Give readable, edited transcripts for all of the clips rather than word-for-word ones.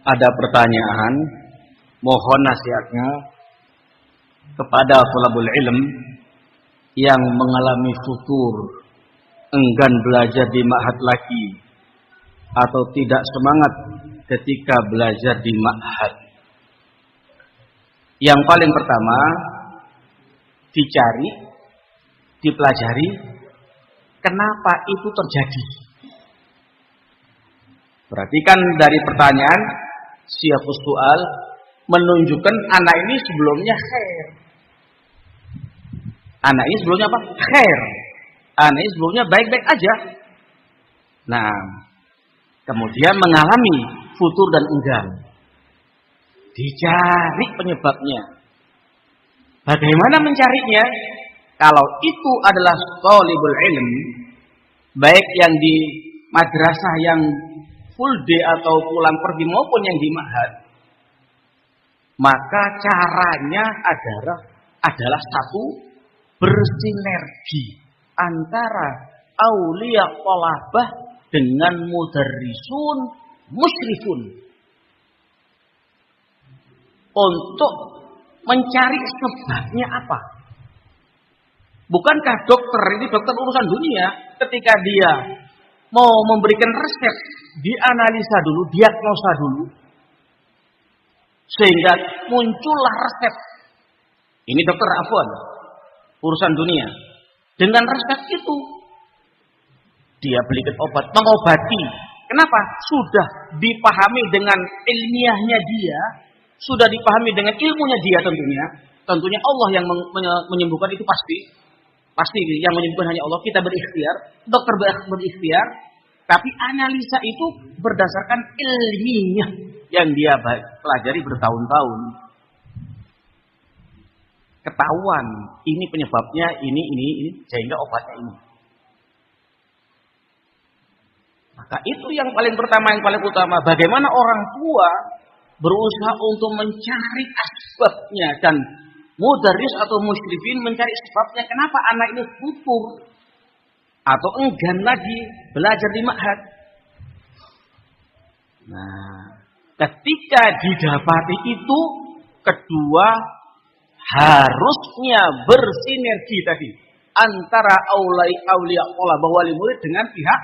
ada pertanyaan, mohon nasihatnya kepada thalabul ilm yang mengalami futur, enggan belajar di ma'had lagi atau tidak semangat ketika belajar di ma'had. Yang paling pertama, dicari, dipelajari kenapa itu terjadi. Perhatikan dari pertanyaan siyaqus soal menunjukkan anak ini sebelumnya khair. Anak ini sebelumnya apa? Khair. Anak ini sebelumnya baik-baik aja. Nah, kemudian mengalami futur dan enggan. Dicari penyebabnya. Bagaimana mencarinya? Kalau itu adalah thalibul ilm, baik yang di madrasah yang full day atau pulang pergi maupun yang di ma'had, maka caranya adalah satu, bersinergi antara aulia thalabah dengan mudarrisun musyrifun untuk mencari sebabnya apa. Bukankah dokter, ini dokter urusan dunia, ketika dia mau memberikan resep, dianalisa dulu, diagnosa dulu, sehingga muncullah resep. Ini dokter afwan, urusan dunia. Dengan resep itu, dia belikan obat, mengobati. Kenapa? Sudah dipahami dengan ilmiahnya dia, sudah dipahami dengan ilmunya dia tentunya. Tentunya Allah yang menyembuhkan itu pasti. Pasti yang menyembuhkan hanya Allah. Kita berikhtiar, dokter berikhtiar, tapi analisa itu berdasarkan ilmiah yang dia pelajari bertahun-tahun. Ketahuan, ini penyebabnya, ini, sehingga obatnya ini. Maka itu yang paling pertama, yang paling utama. Bagaimana orang tua berusaha untuk mencari asbabnya, dan mudarris atau musyrifin mencari sebabnya kenapa anak ini futur atau enggan lagi belajar di ma'had. Nah, ketika didapati itu, kedua, harusnya bersinergi tadi antara aulia thalabah wali murid dengan pihak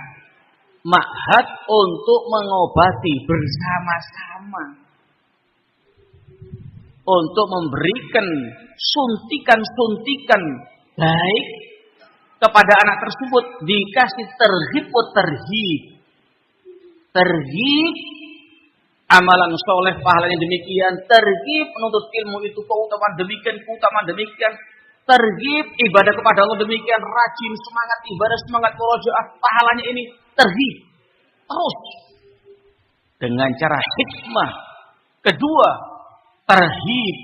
ma'had untuk mengobati bersama-sama, untuk memberikan suntikan-suntikan baik kepada anak tersebut, dikasih terhib, amalan soleh pahalanya demikian, terhib menuntut ilmu itu keutamaan demikian, terhib ibadah kepada Allah demikian, rajin semangat ibadah, semangat murojaah, pahalanya ini terhib terus dengan cara hikmah. Kedua, terhib,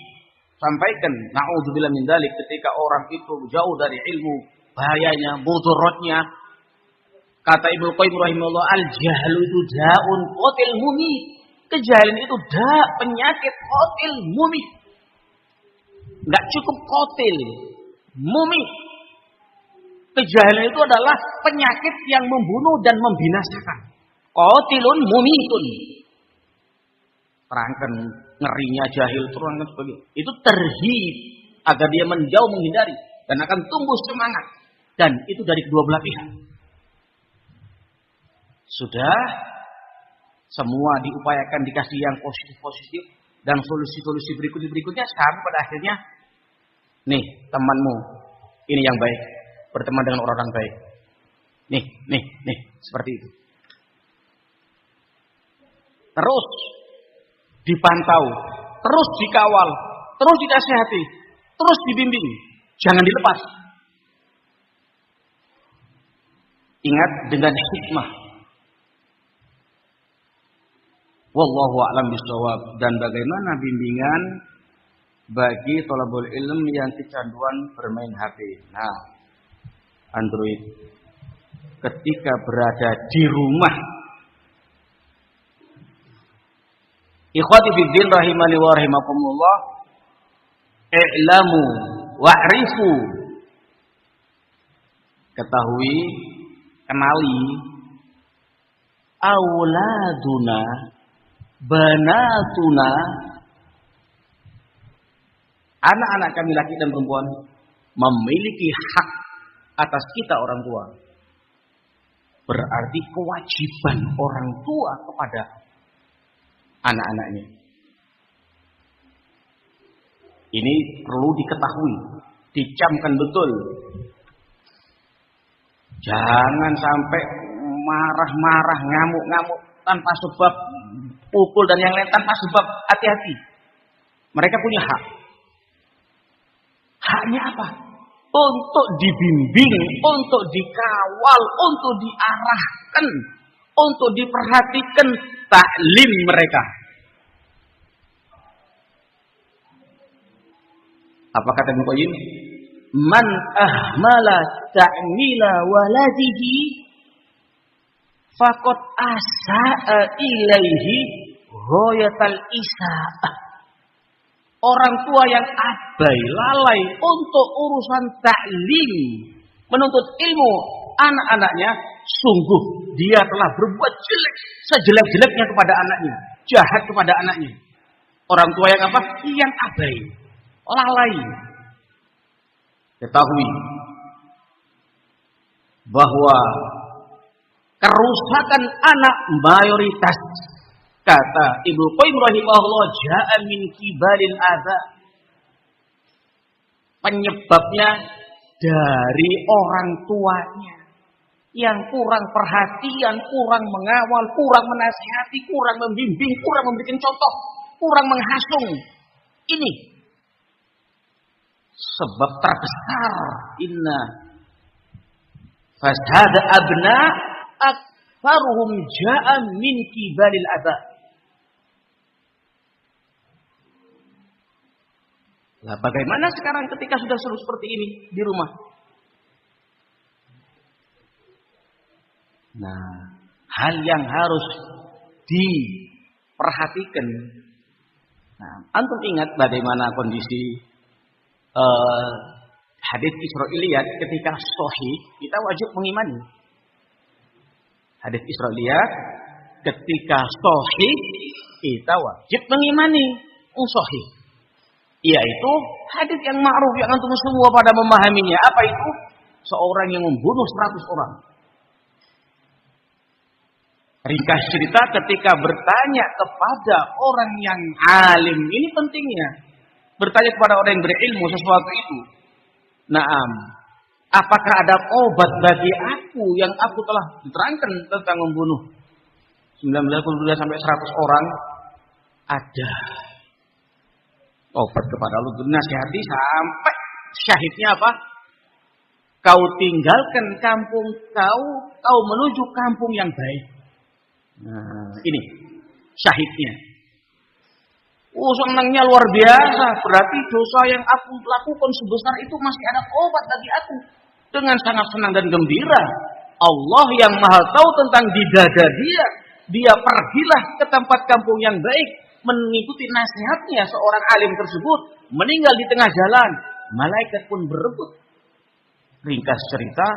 sampaikan na'udzubillah min dzalik, ketika orang itu jauh dari ilmu, bahayanya, mudaratnya. Kata Ibnu Qayyim rahimahullah, al-jahlu itu da'un qatil mumit. Kejahilan itu penyakit qatil mumit. Enggak cukup qatil, mumit. Kejahilan itu adalah penyakit yang membunuh dan membinasakan. Qatilun mumitun. Terangkan ngerinya jahil, terangkan sebagainya. Itu terhib agar dia menjauh, menghindari, dan akan tumbuh semangat. Dan itu dari kedua belah pihak. Sudah semua diupayakan, dikasih yang positif-positif dan solusi-solusi berikutnya sampai pada akhirnya, nih temanmu ini yang baik, berteman dengan orang-orang baik. Nih, seperti itu. Terus dipantau, terus dikawal, terus dinasihati, terus dibimbing, jangan dilepas. Ingat dengan hikmah. Wallahu a'lam bishawab. Dan bagaimana bimbingan bagi thalabul ilm yang kecanduan bermain HP. Nah, Android ketika berada di rumah. Ikhwati fiddin rahimani wa rahimakumullah, i'lamu wa'rifu, ketahui, kenali, auladuna, banatuna, anak-anak kami laki dan perempuan, memiliki hak atas kita orang tua. Berarti kewajiban orang tua kepada anak-anaknya. Ini perlu diketahui, dicamkan betul. Jangan sampai marah-marah, ngamuk-ngamuk tanpa sebab, pukul dan yang lain tanpa sebab. Hati-hati. Mereka punya hak. Haknya apa? Untuk dibimbing, untuk dikawal, untuk diarahkan, untuk diperhatikan taklim mereka. Apa kata Ibnu Qayyim? Man ahmala ta'mila waladihi faqad asa'a ilaihi ghayatal isa'ah. Orang tua yang abai, lalai untuk urusan taklim, menuntut ilmu anak-anaknya, sungguh dia telah berbuat jelek, sejelek-jeleknya kepada anaknya, jahat kepada anaknya. Orang tua yang apa? Yang abai, lalai. Ketahui bahwa kerusakan anak mayoritas, kata Ibnu Qayyim rahimahullah, ja'a min kibalil adza. Penyebabnya dari orang tuanya yang kurang perhatian, kurang mengawal, kurang menasihati, kurang membimbing, kurang memberikan contoh, kurang menghasung. Ini sebab terbesar. Inna fasada abna akfaruhum ja'a min kibalil adza. Nah, bagaimana sekarang ketika sudah seperti ini di rumah? Nah, hal yang harus diperhatikan. Nah, antum ingat bagaimana kondisi hadis Israiliyat ketika sahih, kita wajib mengimani. Hadis Israiliyat ketika sahih, kita wajib mengimani sahih. Yaitu hadis yang ma'ruf yang antum semua pada memahaminya. Apa itu? Seorang yang membunuh 100 orang. Ringkas cerita, ketika bertanya kepada orang yang alim, ini pentingnya. Bertanya kepada orang yang berilmu sesuatu itu. Naam, apakah ada obat bagi aku yang aku telah diterangkan tentang membunuh 92 sampai 100 orang? Ada obat kepada lu, nasihati sampai syahidnya apa? Kau tinggalkan kampung kau menuju kampung yang baik. Nah, ini syahidnya. Senangnya luar biasa. Berarti dosa yang aku lakukan sebesar itu masih ada obat bagi aku. Dengan sangat senang dan gembira. Allah yang maha tahu tentang di dada dia. Dia pergilah ke tempat kampung yang baik. Mengikuti nasihatnya seorang alim tersebut. Meninggal di tengah jalan. Malaikat pun berebut. Ringkas cerita,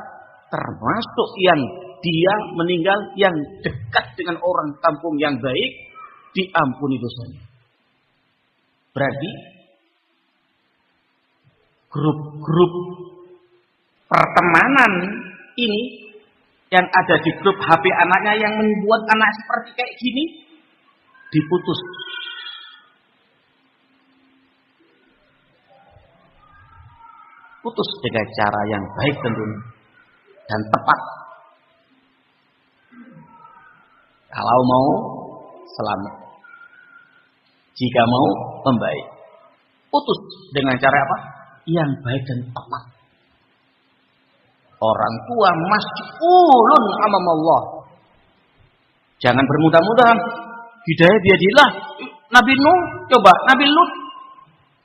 termasuk yang dia meninggal yang dekat dengan orang kampung yang baik, diampuni dosanya. Berarti grup-grup pertemanan ini yang ada di grup HP anaknya yang membuat anak seperti kayak gini diputus. Putus dengan cara yang baik tentunya dan tepat. Kalau mau selamat, jika mau membaik, putus dengan cara apa? Yang baik dan tepat. Orang tua mas'ulun amamallah. Jangan bermudah-mudahan. Hidayah biadillah. Nabi Nuh, coba Nabi Lut.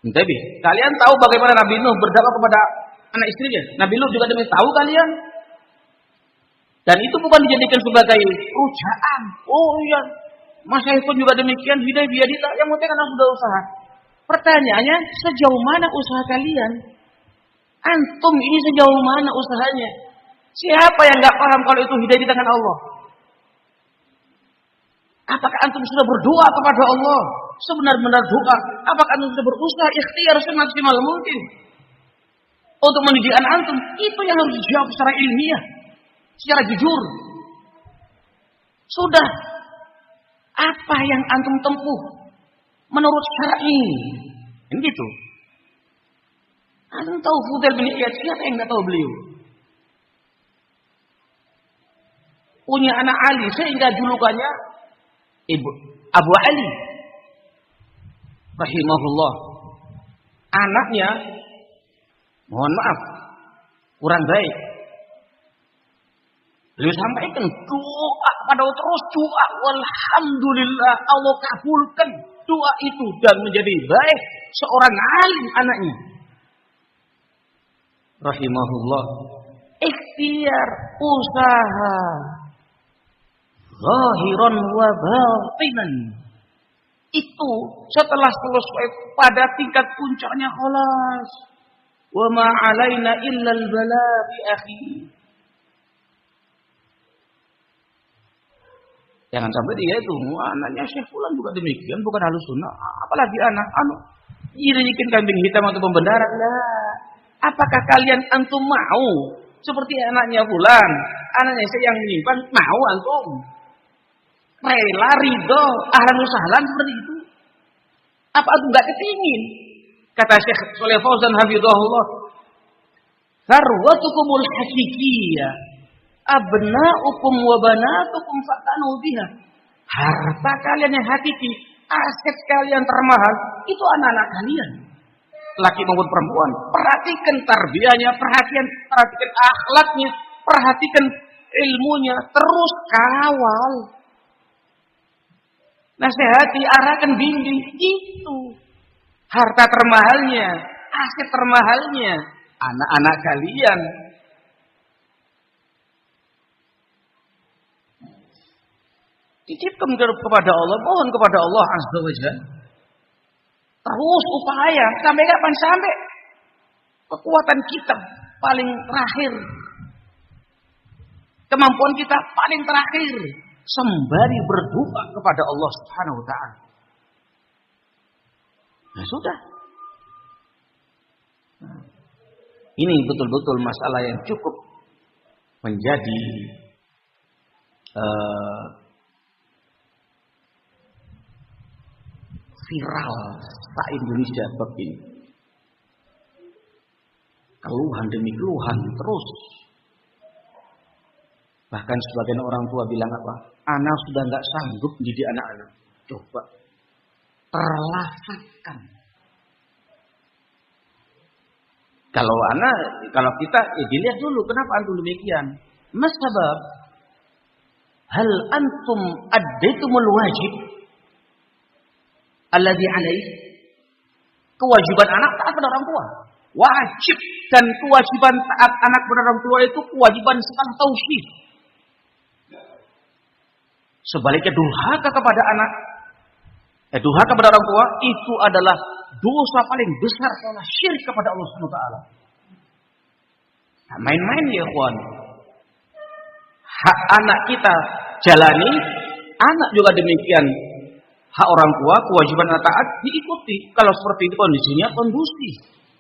Tapi kalian tahu bagaimana Nabi Nuh berdakwah kepada anak istrinya? Nabi Lut juga demi tahu kalian. Dan itu bukan dijadikan sebagai rujaan. Oh iya, Mas pun juga demikian. Hidayah biadillah. Yang penting kan sudah usaha. Pertanyaannya, sejauh mana usaha kalian? Antum ini sejauh mana usahanya? Siapa yang nggak paham kalau itu hidayah di tangan Allah? Apakah antum sudah berdoa kepada Allah sebenar-benar doa? Apakah antum sudah berusaha ikhtiar semaksimal mungkin untuk mendidik anak antum? Itu yang harus dijawab secara ilmiah, secara jujur. Sudah, apa yang antum tempuh menurut syar'i? Kan gitu. Antum tahu Fudail bin Iyad, siapa yang enggak tahu beliau? Punya anak Ali sehingga julukannya Abu Ali rahimahullah. Anaknya, mohon maaf, kurang baik. Beliau sampaikan doa pada terus doa, walhamdulillah Allah kabulkan doa itu dan menjadi baik seorang alim anaknya. Rahimahullah. Ikhtiar, usaha, zahiran wa batinan. Itu setelah selesai pada tingkat puncaknya khalas. Wa ma 'alaina illa al-balagh akhi. Jangan sampai dia itu anaknya Syekh Fulan juga demikian, bukan Ahlus Sunnah, apalagi anak irikin kambing hitam atau pembenaran. Lah, apakah kalian antum mau seperti anaknya Fulan, anaknya saya yang menyimpan, mau antum rela ridho ahlan wa sahlan seperti itu? Apa antum enggak kepingin? Kata Syekh Shalih Fauzan hafizahullah, "Sarwatukumul haqiqiyah abna'ukum wa banatukum fatanu biha." Harta kalian yang hakiki, aset kalian termahal, itu anak-anak kalian. Laki maupun perempuan, perhatikan tarbiyahnya, perhatikan akhlaknya, perhatikan ilmunya, terus kawal. Nasihati, arahkan, bimbing, itu harta termahalnya, aset termahalnya, anak-anak kalian. Titipkan kepada Allah, mohon kepada Allah Azza wa Jalla. Terus upaya, sampai kapan? Sampai kekuatan kita paling terakhir, kemampuan kita paling terakhir, sembari berdoa kepada Allah Subhanahu wa Ta'ala. Nah sudah. Ini betul-betul masalah yang cukup menjadi viral se-Indonesia bab ini. Keluhan demi keluhan terus. Bahkan sebagian orang tua bilang apa? Anak sudah nggak sanggup mendidik anak-anak. Coba terlafazkan. Kalau kita dilihat dulu kenapa antum demikian? Mas sabab? Hal antum addaitumul wajib alladzi alaih? Kewajiban anak taat pada orang tua. Wajib dan kewajiban taat anak pada orang tua itu kewajiban sekal tauhid. Sebaliknya durhaka kepada anak, durhaka kepada orang tua itu adalah dosa paling besar setelah syirik kepada Allah Subhanahu wa taala. Nah, main-main ya ikhwan. Hak anak kita jalani, anak juga demikian. Hak orang tua, kewajiban taat diikuti. Kalau seperti itu kondisinya kondusif.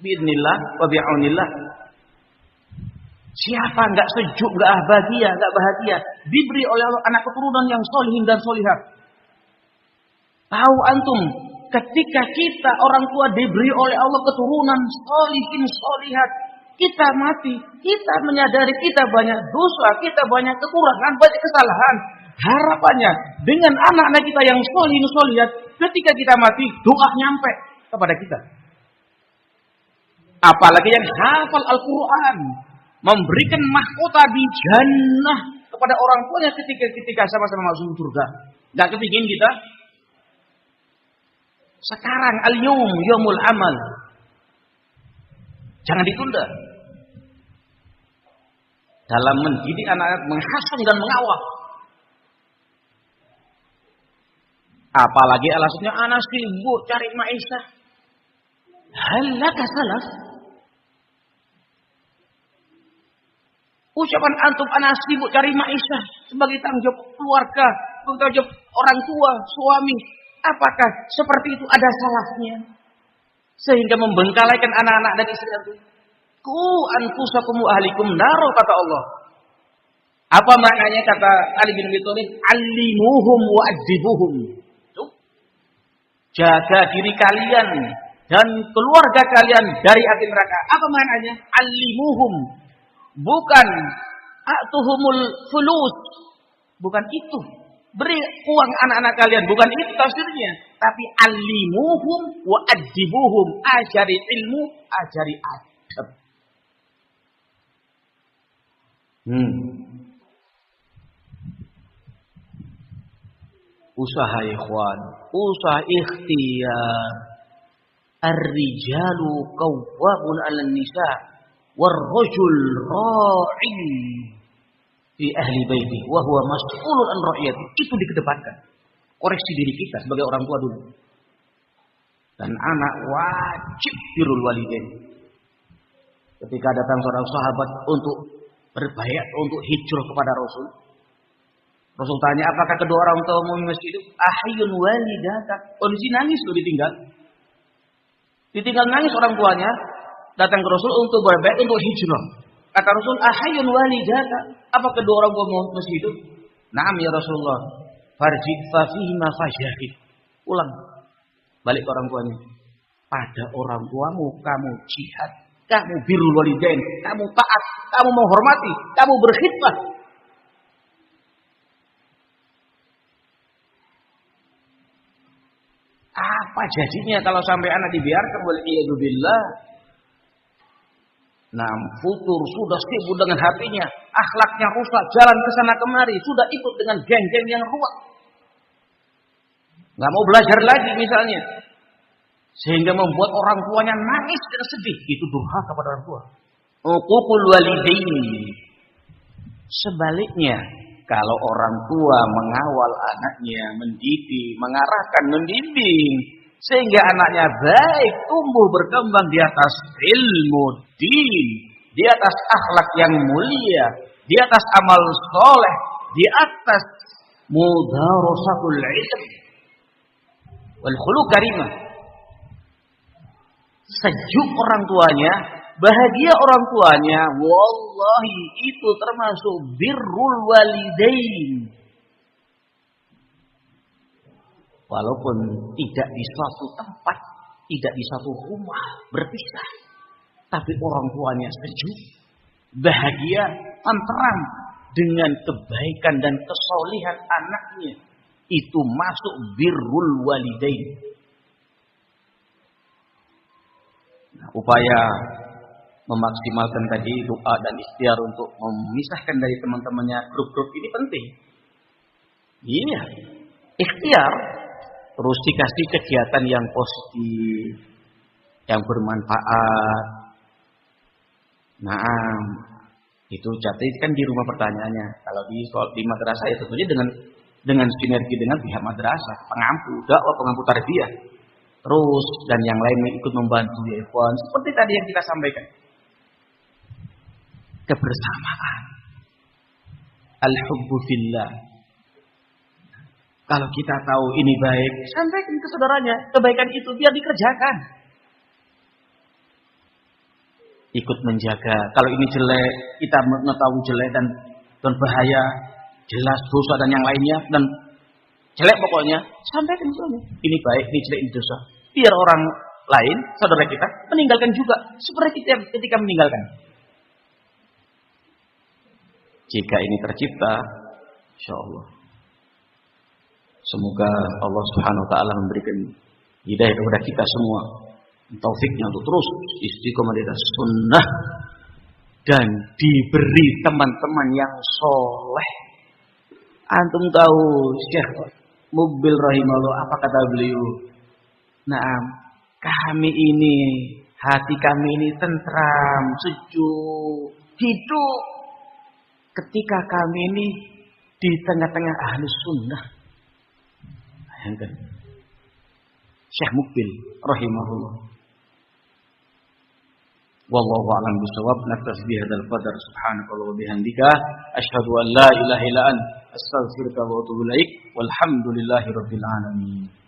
Biidznillah wa bi'aunillah. Siapa enggak sejuk, enggak bahagia diberi oleh Allah anak keturunan yang solihin dan solihat. Tahu antum, ketika kita orang tua diberi oleh Allah keturunan solihin solihat, kita mati, kita menyadari kita banyak dosa, kita banyak kekurangan, banyak kesalahan. Harapannya dengan anak-anak kita yang solihin solihat, ketika kita mati doa nyampe kepada kita. Apalagi yang hafal Al-Quran, memberikan mahkota di jannah kepada orang tuanya ketika sama-sama masuk surga. Gak kepingin kita sekarang al-yawm yawmul amal. Jangan ditunda dalam mendidik anak-anak, menghasung dan mengawal. Apalagi alasannya anak sibuk cari maisha. Halaka salaf. Ucapan antum ana sibuk cari maisha sebagai tanggung jawab keluarga, tanggung jawab orang tua, suami. Apakah seperti itu ada salahnya? Sehingga membengkalaikan anak-anak dan istri antum. Ku anfusakum wa ahlikum naro, kata Allah. Apa maknanya kata Ali bin Abi Thalib? Allimuhum wa adibuhum. Jaga diri kalian dan keluarga kalian dari api neraka. Apa maknanya? Allimuhum. Bukan atuhumul fulus. Bukan itu. Beri uang anak-anak kalian. Bukan itu tafsirnya. Tapi allimuhum wa adibuhum. Ajari ilmu, ajari adab. Usaha ikhwan, usaha ikhtiar. Ar-rijalu qawwamun 'alan nisa, war-rajul ra'in fi ahli baiti wa huwa mas'ulun an ra'iyati. Itu dikedepankan. Koreksi diri kita sebagai orang tua dulu. Dan anak wajib birrul walidain. Ketika datang seorang sahabat untuk berbaiat untuk hijrah kepada Rasul. Rasul tanya, apakah kedua orang tuamu masih hidup? Ahyun walidaka. Kondisi nangis loh ditinggal. Ditinggal nangis orang tuanya. Datang ke Rasul untuk berbaiat untuk hijrah. Kata Rasul, ahyun walidaka. Apa kedua orang tuamu masih hidup? Naam ya Rasulullah. Farji fafihima fajahid. Ulang. Balik ke orang tuanya. Pada orang tuamu kamu jihad. Kamu birrul walidain. Kamu taat. Kamu menghormati. Kamu berkhidmat. Apa jadinya kalau sampai anak dibiarkan waliyadzubillah? Nah, futur sudah sibuk dengan HP-nya, akhlaknya rusak, jalan ke sana kemari, sudah ikut dengan geng-geng yang ruwet. Nggak mau belajar lagi misalnya. Sehingga membuat orang tuanya nangis dan sedih. Itu durhaka kepada orang tua. Uququl walidain. Sebaliknya, kalau orang tua mengawal anaknya, mendidik, mengarahkan, membimbing, sehingga anaknya baik, tumbuh berkembang di atas ilmu din, di atas akhlak yang mulia, di atas amal soleh, di atas mudharasatul ilm wal khuluq karimah. Sejuk orang tuanya, bahagia orang tuanya, wallahi itu termasuk birrul walidain. Walaupun tidak di suatu tempat, tidak di satu rumah berpisah, tapi orang tuanya sejuk, bahagia, tenteram dengan kebaikan dan kesolihan anaknya, itu masuk birrul walidain. Nah, upaya memaksimalkan tadi doa dan ikhtiar untuk memisahkan dari teman-temannya grup-grup ini penting. Iya, ikhtiar terus dikasih kegiatan yang positif, yang bermanfaat. Nah, itu jadi kan di rumah pertanyaannya. Kalau di madrasah ya tentunya dengan sinergi dengan pihak madrasah, pengampu dakwah, pengampu tarbiyah. Terus dan yang lain ikut membantu ya ikhwan. Seperti tadi yang kita sampaikan. Kebersamaan. Al-hubbu fillah. Kalau kita tahu ini baik, sampaikan ke saudaranya. Kebaikan itu biar dikerjakan. Ikut menjaga. Kalau ini jelek, kita mengetahui jelek dan bahaya. Jelas dosa dan yang lainnya. Dan jelek pokoknya. Sampaikan ke saudaranya. Ini baik, ini jelek, ini dosa. Biar orang lain, saudara kita, meninggalkan juga. Seperti kita ketika meninggalkan. Jika ini tercipta, insyaallah. Semoga Allah Subhanahu wa taala memberikan hidayah kepada kita semua, taufiknya untuk terus istiqomah di atas sunnah dan diberi teman-teman yang soleh. Antum tahu Syekh Mukbil rahimahullah apa kata beliau? Nah, kami ini, hati kami ini tentram, sejuk, hidup ketika kami ini di tengah-tengah ahli sunnah. Bayangkan. Syekh Mukbil rahimahullah. Wallahu a'lam bishawab. Naktafi bihadzal qadar. Subhanakallah wa bihamdika asyhadu an la ilaha illa anta astaghfiruka wa atubu ilaik. Walhamdulillahirabbil alamin.